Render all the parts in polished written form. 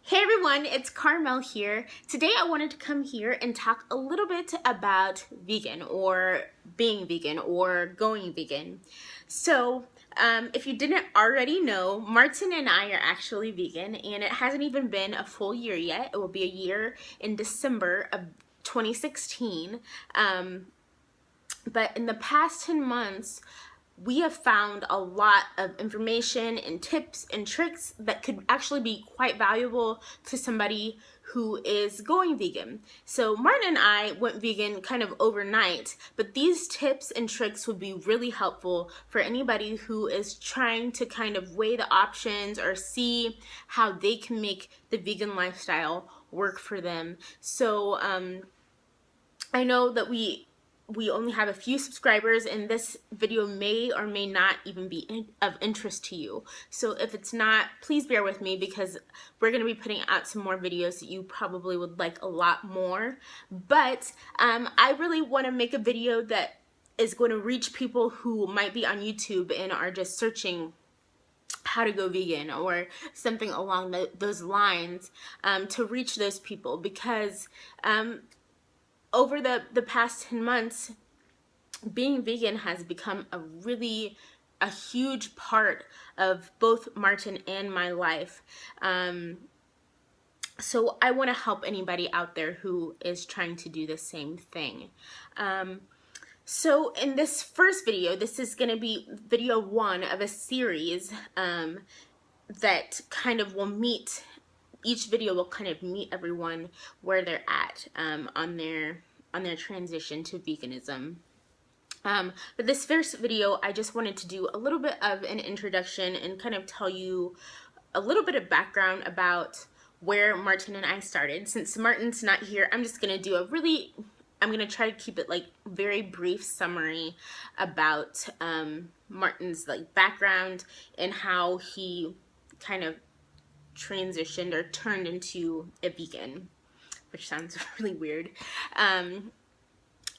Hey everyone, it's Carmel here. Today I wanted to come here and talk a little bit about vegan or being vegan or going vegan. So, if you didn't already know, Martin and I are actually vegan, and it hasn't even been a full year yet. It will be a year in December of 2016. But in the past 10 months, we have found a lot of information and tips and tricks that could actually be quite valuable to somebody who is going vegan. So Martin and I went vegan kind of overnight, but these tips and tricks would be really helpful for anybody who is trying to kind of weigh the options or see how they can make the vegan lifestyle work for them. So I know that we only have a few subscribers, and this video may or may not even be of interest to you. So if it's not, please bear with me, because we're going to be putting out some more videos that you probably would like a lot more. But I really want to make a video that is going to reach people who might be on YouTube and are just searching how to go vegan or something along those lines, to reach those people, because over the past 10 months, being vegan has become a huge part of both Martin and my life. So I want to help anybody out there who is trying to do the same thing. So in this first video, this is going to be video 1 of a series that kind of will meet. Each video will kind of meet everyone where they're at on their transition to veganism. But this first video, I just wanted to do a little bit of an introduction and kind of tell you a little bit of background about where Martin and I started. Since Martin's not here, I'm just going to do I'm going to try to keep it like very brief summary about Martin's like background and how he kind of transitioned or turned into a vegan, which sounds really weird.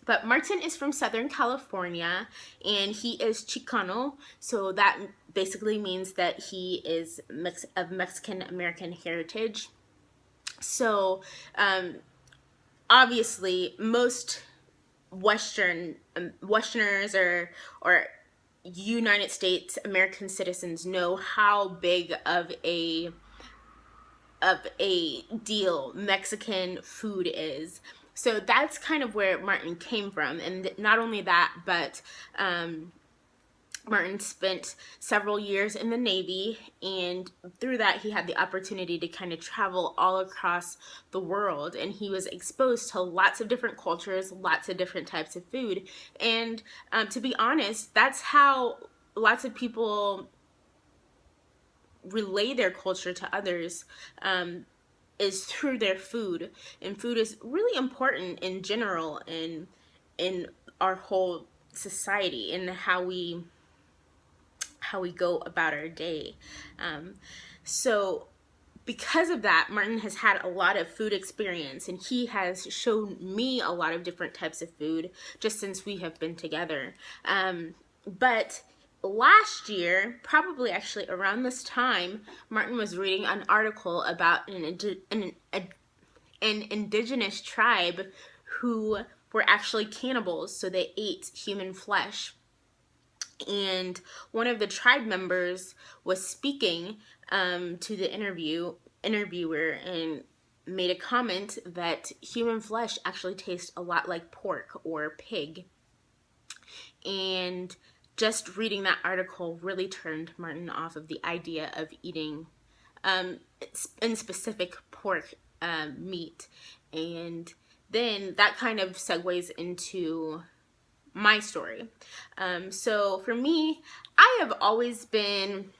But Martin is from Southern California, and he is Chicano, so that basically means that he is of Mexican American heritage. So obviously most Westerners or United States American citizens know how big of a deal Mexican food is. So that's kind of where Martin came from. And not only that, but Martin spent several years in the Navy, and through that he had the opportunity to kind of travel all across the world, and he was exposed to lots of different cultures, lots of different types of food. And to be honest, that's how lots of people relay their culture to others, is through their food. And food is really important in general in our whole society and how we go about our day. So because of that, Martin has had a lot of food experience, and he has shown me a lot of different types of food just since we have been together. But last year, probably actually around this time, Martin was reading an article about an indigenous tribe who were actually cannibals, so they ate human flesh. And one of the tribe members was speaking to the interviewer and made a comment that human flesh actually tastes a lot like pork or pig. And just reading that article really turned Martin off of the idea of eating, in specific, pork meat. And then that kind of segues into my story. So for me, I have always been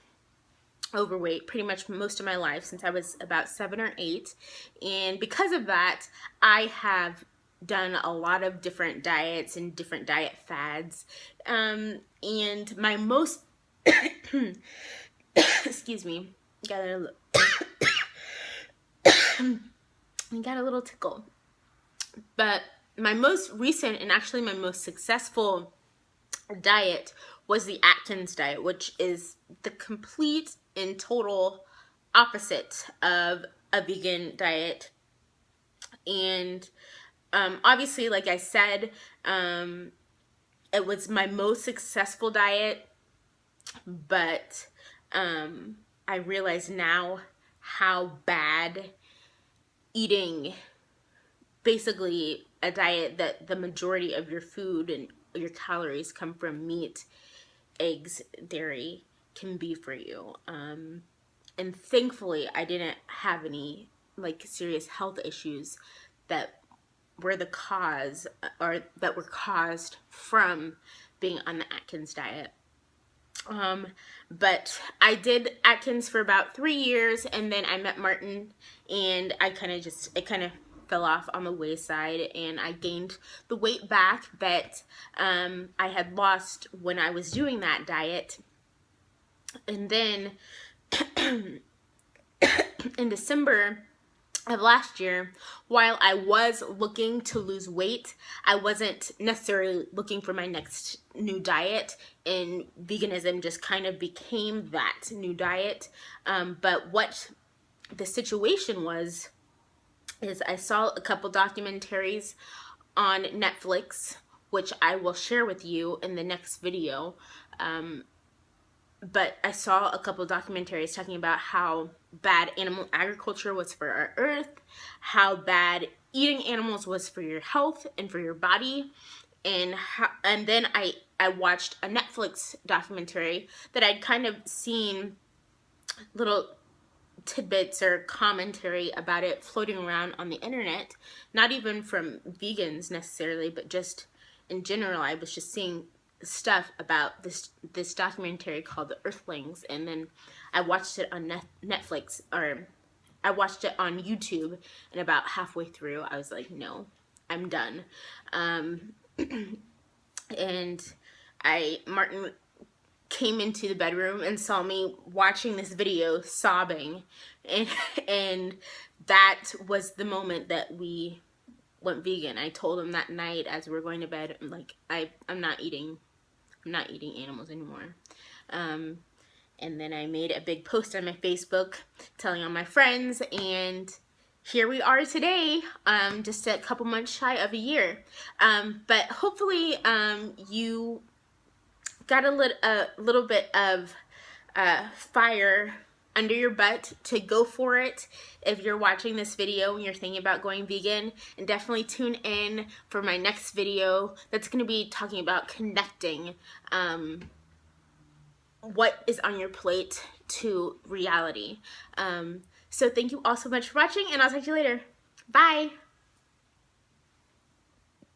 overweight pretty much most of my life since I was about 7 or 8. And because of that, I have done a lot of different diets and different diet fads. And my most, excuse me, got a little tickle. But my most recent and actually my most successful diet was the Atkins diet, which is the complete and total opposite of a vegan diet. And obviously, like I said, it was my most successful diet, but I realize now how bad eating basically a diet that the majority of your food and your calories come from meat, eggs, dairy can be for you. And thankfully, I didn't have any like serious health issues that were the cause, or that were caused from being on the Atkins diet. But I did Atkins for about 3 years, and then I met Martin, and it kind of fell off on the wayside, and I gained the weight back that I had lost when I was doing that diet. And then in December of last year, while I was looking to lose weight, I wasn't necessarily looking for my next new diet, and veganism just kind of became that new diet. But what the situation was is I saw a couple documentaries on Netflix, which I will share with you in the next video. But I saw a couple of documentaries talking about how bad animal agriculture was for our earth, how bad eating animals was for your health and for your body, and then I watched a Netflix documentary that I'd kind of seen little tidbits or commentary about it floating around on the internet, not even from vegans necessarily, but just in general. I was just seeing stuff about this documentary called The Earthlings, and then I watched it on Netflix, or I watched it on YouTube, and about halfway through I was like, no, I'm done. And Martin came into the bedroom and saw me watching this video sobbing, and that was the moment that we went vegan. I told him that night as we were going to bed, like, I'm not eating animals anymore. And then I made a big post on my Facebook telling all my friends, and here we are today, just a couple months shy of a year. But hopefully you got a little bit of fire under your butt to go for it if you're watching this video and you're thinking about going vegan. And definitely tune in for my next video that's going to be talking about connecting what is on your plate to reality. So thank you all so much for watching, and I'll talk to you later. Bye!